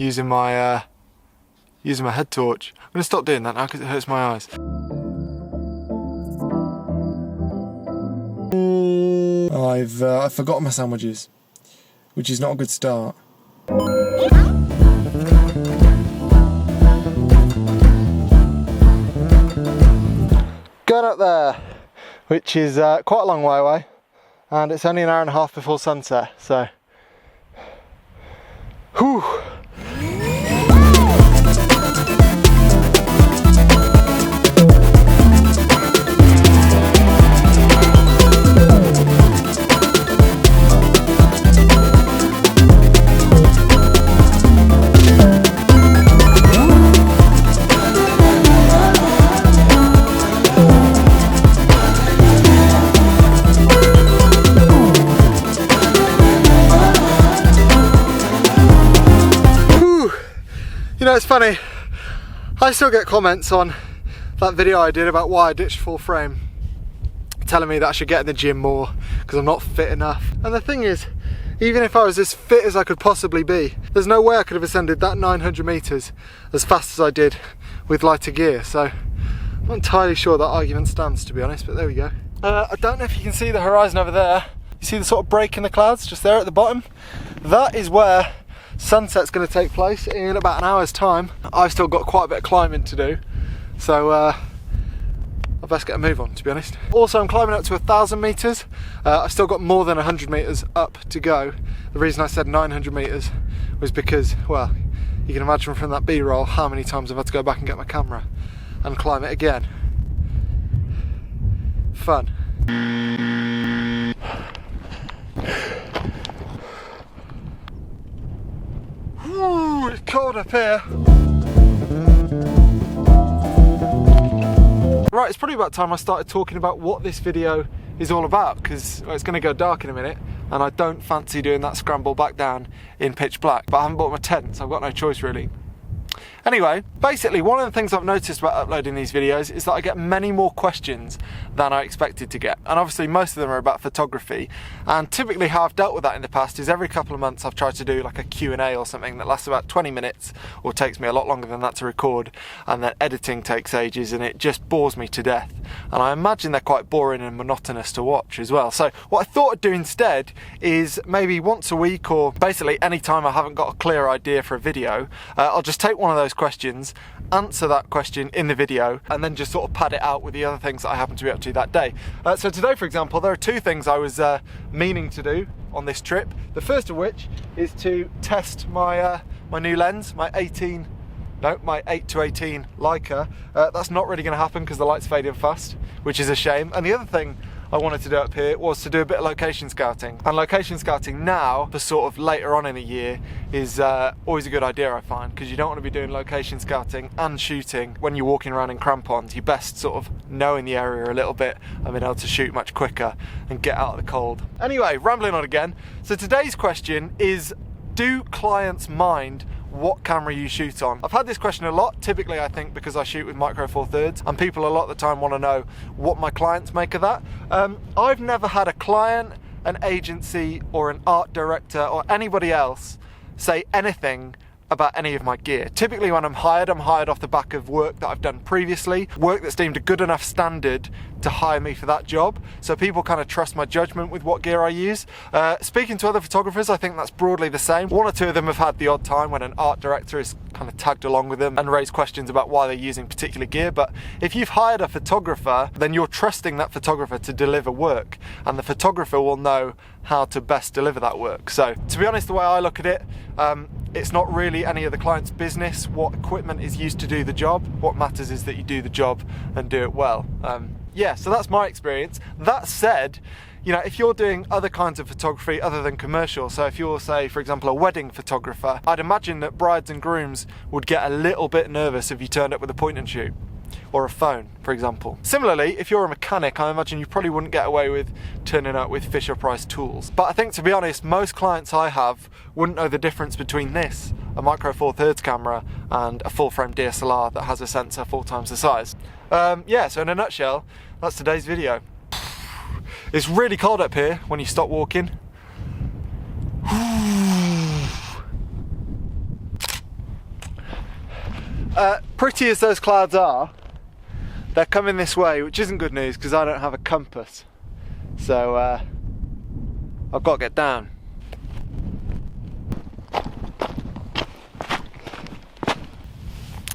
using my head torch. I'm gonna stop doing that now because it hurts my eyes. I've forgotten my sandwiches, which is not a good start. Going up there, which is quite a long way away, and it's only an hour and a half before sunset, so whew. You know, it's funny, I still get comments on that video I did about why I ditched full frame, telling me that I should get in the gym more because I'm not fit enough. And the thing is, even if I was as fit as I could possibly be, there's no way I could have ascended that 900 meters as fast as I did with lighter gear. So I'm not entirely sure that argument stands, to be honest, but there we go. I don't know if you can see the horizon over there. You see the sort of break in the clouds just there at the bottom? That is where sunset's going to take place in about an hour's time. I've still got quite a bit of climbing to do, so I best get a move on, to be honest. Also, I'm climbing up to 1,000 meters. I've still got more than 100 meters up to go. The reason I said 900 meters was because, well, you can imagine from that B-roll how many times I've had to go back and get my camera and climb it again. Fun. Ooh, it's cold up here. Right, it's probably about time I started talking about what this video is all about, because it's going to go dark in a minute and I don't fancy doing that scramble back down in pitch black, but I haven't bought my tent, so I've got no choice really. Anyway, basically one of the things I've noticed about uploading these videos is that I get many more questions than I expected to get. And obviously most of them are about photography. And typically how I've dealt with that in the past is every couple of months I've tried to do like a Q&A or something that lasts about 20 minutes or takes me a lot longer than that to record. And then editing takes ages and it just bores me to death. And I imagine they're quite boring and monotonous to watch as well. So what I thought I'd do instead is maybe once a week, or basically any time I haven't got a clear idea for a video, I'll just take one of those questions, answer that question in the video, and then just sort of pad it out with the other things that I happen to be up to that day. So today, for example, there are two things I was meaning to do on this trip. The first of which is to test my my new lens, my 8-18 Leica. That's not really going to happen because the light's fading fast, which is a shame. And the other thing I wanted to do up here was to do a bit of location scouting. And location scouting now, for sort of later on in a year, is always a good idea, I find, because you don't want to be doing location scouting and shooting when you're walking around in crampons. You best sort of knowing the area a little bit and being able to shoot much quicker and get out of the cold. Anyway, rambling on again. So today's question is, do clients mind what camera you shoot on? I've had this question a lot, typically I think because I shoot with Micro Four Thirds, and people a lot of the time want to know what my clients make of that. I've never had a client, an agency or an art director or anybody else say anything about any of my gear. Typically when I'm hired off the back of work that I've done previously, work that's deemed a good enough standard to hire me for that job. So people kind of trust my judgment with what gear I use. Speaking to other photographers, I think that's broadly the same. One or two of them have had the odd time when an art director has kind of tagged along with them and raised questions about why they're using particular gear. But if you've hired a photographer, then you're trusting that photographer to deliver work, and the photographer will know how to best deliver that work. So to be honest, the way I look at it, it's not really any of the client's business what equipment is used to do the job. What matters is that you do the job and do it well. Yeah, so that's my experience. That said, you know, if you're doing other kinds of photography other than commercial, so if you're, say, for example, a wedding photographer, I'd imagine that brides and grooms would get a little bit nervous if you turned up with a point and shoot, or a phone, for example. Similarly, if you're a mechanic, I imagine you probably wouldn't get away with turning up with Fisher-Price tools. But I think, to be honest, most clients I have wouldn't know the difference between this, a Micro Four Thirds camera, and a full-frame DSLR that has a sensor 4 times the size. Yeah, so in a nutshell, that's today's video. It's really cold up here when you stop walking. Pretty as those clouds are, they're coming this way, which isn't good news because I don't have a compass. So I've got to get down.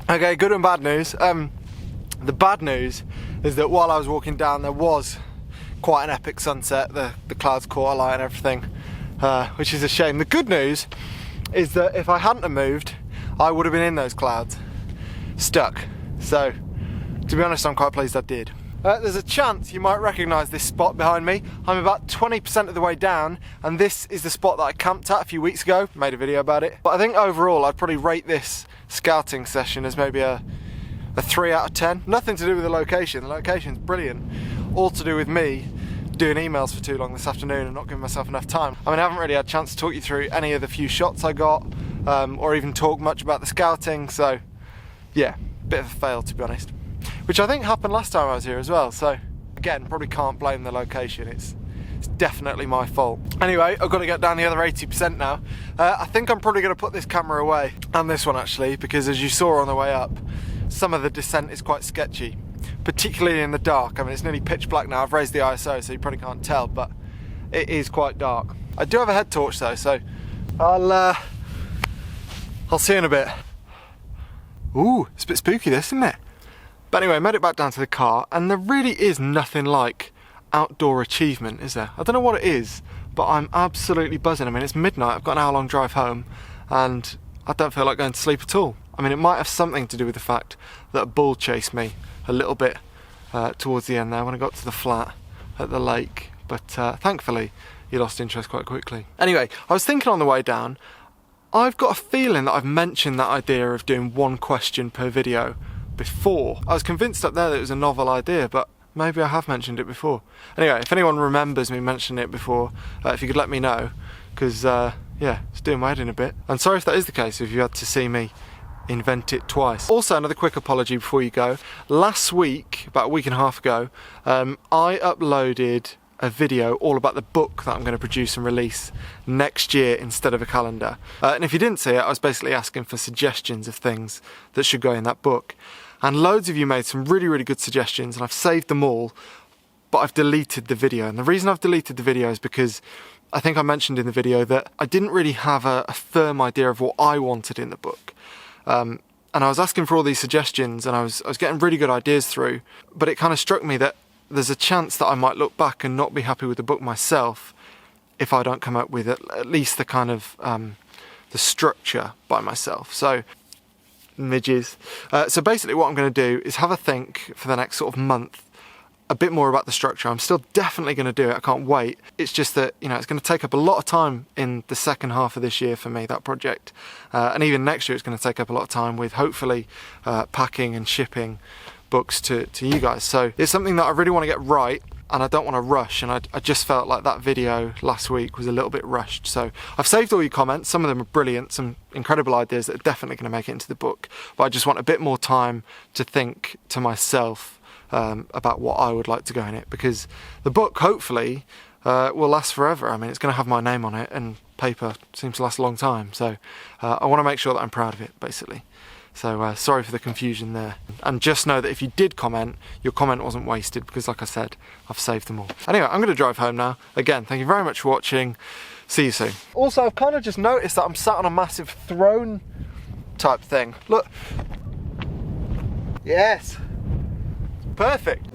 Okay, good and bad news. The bad news is that while I was walking down, there was quite an epic sunset. The clouds caught a light and everything, which is a shame. The good news is that if I hadn't have moved, I would have been in those clouds, stuck. So, to be honest, I'm quite pleased I did. There's a chance you might recognise this spot behind me. I'm about 20% of the way down, and this is the spot that I camped at a few weeks ago. Made a video about it. But I think overall, I'd probably rate this scouting session as maybe a 3 out of 10. Nothing to do with the location. The location's brilliant. All to do with me doing emails for too long this afternoon and not giving myself enough time. I mean, I haven't really had a chance to talk you through any of the few shots I got, or even talk much about the scouting, so yeah, bit of a fail to be honest. Which I think happened last time I was here as well, so again, probably can't blame the location, it's definitely my fault. Anyway, I've got to get down the other 80% now. I think I'm probably going to put this camera away, and this one actually, because as you saw on the way up, some of the descent is quite sketchy, particularly in the dark. I mean, it's nearly pitch black now. I've raised the ISO so you probably can't tell, but it is quite dark. I do have a head torch though, so I'll see you in a bit. Ooh, it's a bit spooky this, isn't it? But anyway, made it back down to the car, and there really is nothing like outdoor achievement, is there? I don't know what it is, but I'm absolutely buzzing. I mean, it's midnight, I've got an hour-long drive home, and I don't feel like going to sleep at all. I mean, it might have something to do with the fact that a bull chased me a little bit towards the end there when I got to the flat at the lake, but thankfully he lost interest quite quickly. Anyway, I was thinking on the way down, I've got a feeling that I've mentioned that idea of doing one question per video before. I was convinced up there that it was a novel idea, but maybe I have mentioned it before. Anyway, if anyone remembers me mentioning it before, if you could let me know, because yeah, it's doing my head in a bit. And sorry if that is the case, if you had to see me invent it twice. Also, another quick apology before you go. Last week, about a week and a half ago, I uploaded a video all about the book that I'm going to produce and release next year instead of a calendar. And if you didn't see it, I was basically asking for suggestions of things that should go in that book. And loads of you made some really, really good suggestions, and I've saved them all, but I've deleted the video. And the reason I've deleted the video is because I think I mentioned in the video that I didn't really have a firm idea of what I wanted in the book. And I was asking for all these suggestions, and I was getting really good ideas through, but it kind of struck me that there's a chance that I might look back and not be happy with the book myself if I don't come up with at least the kind of the structure by myself. So midges. So basically what I'm going to do is have a think for the next sort of month a bit more about the structure. I'm still definitely going to do it, I can't wait. It's just that, you know, it's going to take up a lot of time in the second half of this year for me, that project. And even next year it's going to take up a lot of time with hopefully packing and shipping books to you guys. So it's something that I really want to get right, and I don't want to rush, and I just felt like that video last week was a little bit rushed. So I've saved all your comments, some of them are brilliant, some incredible ideas that are definitely going to make it into the book, but I just want a bit more time to think to myself about what I would like to go in it, because the book hopefully will last forever. I mean, it's going to have my name on it, and paper seems to last a long time, so I want to make sure that I'm proud of it, basically. So sorry for the confusion there. And just know that if you did comment, your comment wasn't wasted, because like I said, I've saved them all. Anyway, I'm going to drive home now. Again, thank you very much for watching. See you soon. Also, I've kind of just noticed that I'm sat on a massive throne type thing. Look. Yes. Perfect.